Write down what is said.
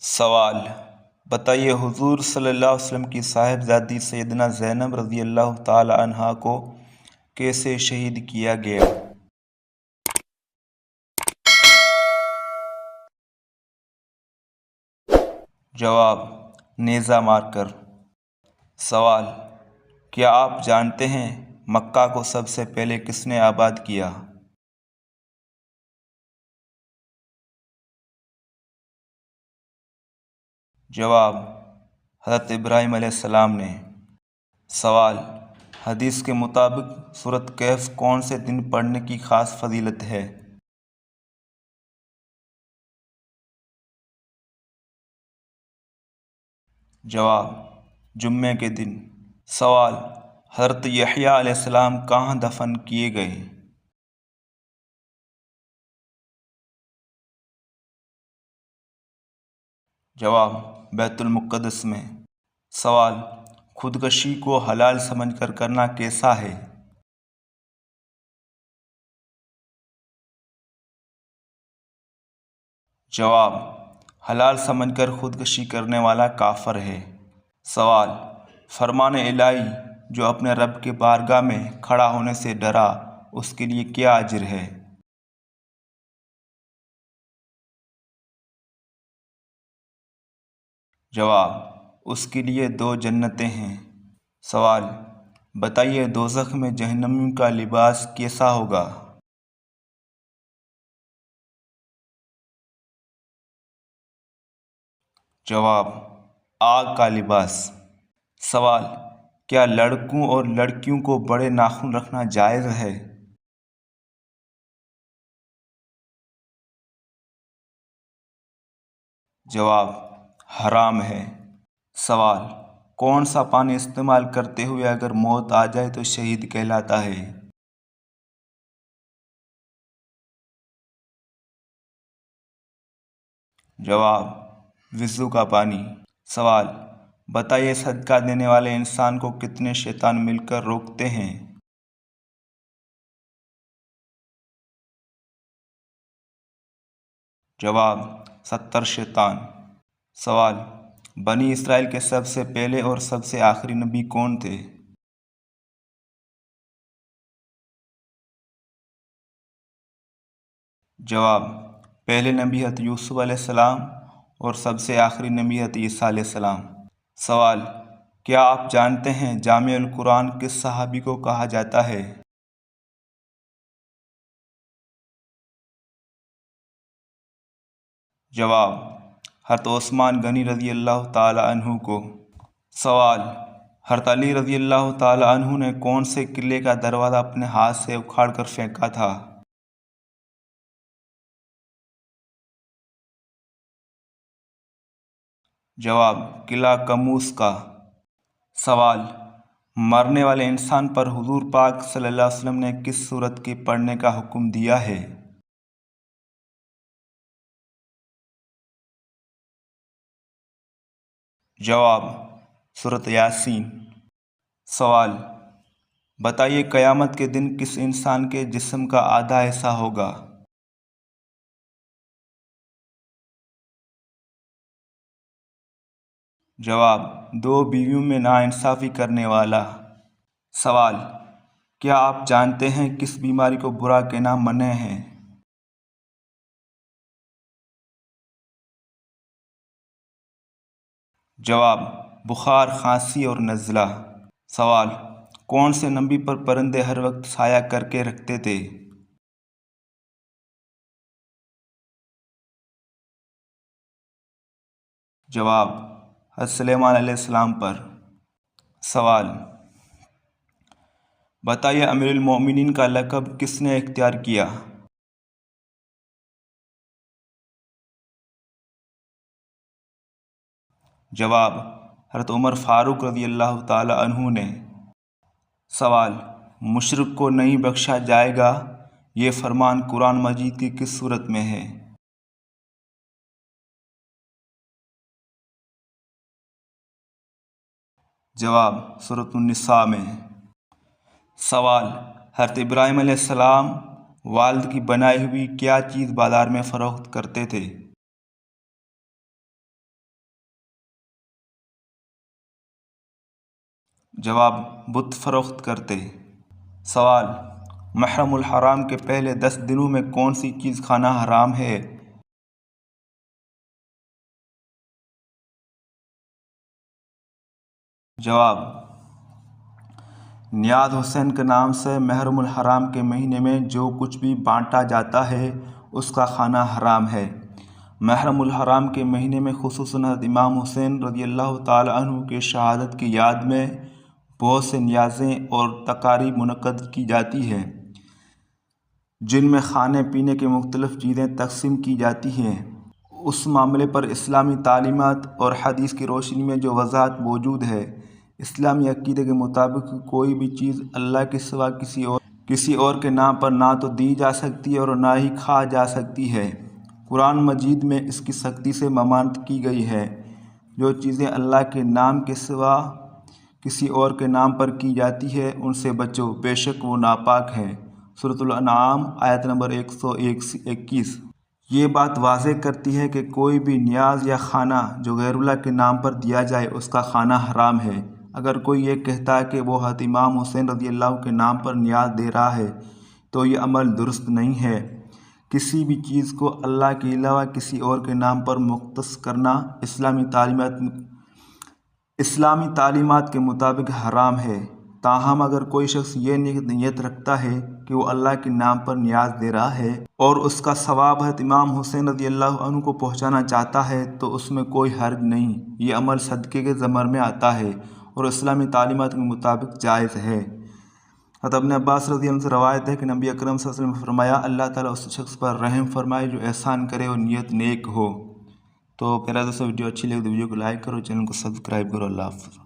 سوال: بتائیے حضور صلی اللہ علیہ وسلم کی صاحبزادی سیدنا زینب رضی اللہ تعالی عنہا کو کیسے شہید کیا گیا؟ جواب: نیزہ مار کر۔ سوال: کیا آپ جانتے ہیں مکہ کو سب سے پہلے کس نے آباد کیا؟ جواب: حضرت ابراہیم علیہ السلام نے۔ سوال: حدیث کے مطابق سورۃ کہف کون سے دن پڑھنے کی خاص فضیلت ہے؟ جواب: جمعے کے دن۔ سوال: حضرت یحییٰ علیہ السلام کہاں دفن کیے گئے؟ جواب: بیت المقدس میں۔ سوال: خودکشی کو حلال سمجھ کر کرنا کیسا ہے؟ جواب: حلال سمجھ کر خودکشی کرنے والا کافر ہے۔ سوال: فرمان الہی جو اپنے رب کے بارگاہ میں کھڑا ہونے سے ڈرا اس کے لیے کیا اجر ہے؟ جواب: اس کے لیے 2 جنتیں ہیں۔ سوال: بتائیے دوزخ میں جہنمیوں کا لباس کیسا ہوگا؟ جواب: آگ کا لباس۔ سوال: کیا لڑکوں اور لڑکیوں کو بڑے ناخن رکھنا جائز ہے؟ جواب: حرام ہے۔ سوال: کون سا پانی استعمال کرتے ہوئے اگر موت آ جائے تو شہید کہلاتا ہے؟ جواب: وضو کا پانی۔ سوال: بتائیے صدقہ دینے والے انسان کو کتنے شیطان مل کر روکتے ہیں؟ جواب: 70 شیطان۔ سوال: بنی اسرائیل کے سب سے پہلے اور سب سے آخری نبی کون تھے؟ جواب: پہلے نبی حضرت یوسف علیہ السلام اور سب سے آخری نبی حضرت عیسیٰ علیہ السلام۔ سوال: کیا آپ جانتے ہیں جامع القرآن کس صحابی کو کہا جاتا ہے؟ جواب: حضرت عثمان غنی رضی اللہ تعالی عنہ کو۔ سوال: حضرت علی رضی اللہ تعالی عنہ نے کون سے قلعے کا دروازہ اپنے ہاتھ سے اکھاڑ کر پھینکا تھا؟ جواب: قلعہ کموس کا۔ سوال: مرنے والے انسان پر حضور پاک صلی اللہ علیہ وسلم نے کس سورت کے پڑھنے کا حکم دیا ہے؟ جواب: سورۃ یاسین۔ سوال: بتائیے قیامت کے دن کس انسان کے جسم کا آدھا حصہ ہوگا؟ جواب: 2 بیویوں میں ناانصافی کرنے والا۔ سوال: کیا آپ جانتے ہیں کس بیماری کو برا کہنا منع ہے؟ جواب: بخار، کھانسی اور نزلہ۔ سوال: کون سے نبی پر پرندے ہر وقت سایہ کر کے رکھتے تھے؟ جواب: حضرت سلیمان علیہ السلام پر۔ سوال: بتائیے امیر المومنین کا لقب کس نے اختیار کیا؟ جواب: حضرت عمر فاروق رضی اللہ تعالی عنہ نے۔ سوال: مشرک کو نہیں بخشا جائے گا یہ فرمان قرآن مجید کی کس سورت میں ہے؟ جواب: سورۃ النساء میں۔ سوال: حضرت ابراہیم علیہ السلام والد کی بنائی ہوئی کیا چیز بازار میں فروخت کرتے تھے؟ جواب: بت فروخت کرتے۔ سوال: محرم الحرام کے پہلے 10 دنوں میں کون سی چیز کھانا حرام ہے؟ جواب: نیاز حسین کے نام سے محرم الحرام کے مہینے میں جو کچھ بھی بانٹا جاتا ہے اس کا کھانا حرام ہے۔ محرم الحرام کے مہینے میں خصوصاً حضرت امام حسین رضی اللہ تعالیٰ عنہ کے شہادت کی یاد میں بہت سے نیازیں اور تقاریب منعقد کی جاتی ہیں، جن میں کھانے پینے کی مختلف چیزیں تقسیم کی جاتی ہیں۔ اس معاملے پر اسلامی تعلیمات اور حدیث کی روشنی میں جو وضاحت موجود ہے، اسلامی عقیدے کے مطابق کوئی بھی چیز اللہ کے سوا کسی اور کے نام پر نہ تو دی جا سکتی ہے اور نہ ہی کھا جا سکتی ہے۔ قرآن مجید میں اس کی سختی سے ممانعت کی گئی ہے۔ جو چیزیں اللہ کے نام کے سوا کسی اور کے نام پر کی جاتی ہے ان سے بچو، بے شک وہ ناپاک ہیں۔ سورۃ الانعام آیت نمبر 121۔ یہ بات واضح کرتی ہے کہ کوئی بھی نیاز یا کھانا جو غیر اللہ کے نام پر دیا جائے اس کا کھانا حرام ہے۔ اگر کوئی یہ کہتا ہے کہ وہ حضرت امام حسین رضی اللہ عنہ کے نام پر نیاز دے رہا ہے تو یہ عمل درست نہیں ہے۔ کسی بھی چیز کو اللہ کے علاوہ کسی اور کے نام پر مختص کرنا اسلامی تعلیمات کے مطابق حرام ہے۔ تاہم اگر کوئی شخص یہ نیت رکھتا ہے کہ وہ اللہ کے نام پر نیاز دے رہا ہے اور اس کا ثواب حضرت امام حسین رضی اللہ عنہ کو پہنچانا چاہتا ہے تو اس میں کوئی حرج نہیں۔ یہ عمل صدقے کے ضمن میں آتا ہے اور اسلامی تعلیمات کے مطابق جائز ہے۔ حضرت ابن عباس رضی اللہ عنہ سے روایت ہے کہ نبی اکرم صلی اللہ علیہ وسلم نے فرمایا، اللہ تعالیٰ اس شخص پر رحم فرمائے جو احسان کرے اور نیت نیک ہو۔ تو پیارا دوستو، ویڈیو اچھی لگے تو ویڈیو کو لائک کرو، چینل کو سبسکرائب کرو۔ اللہ حافظ۔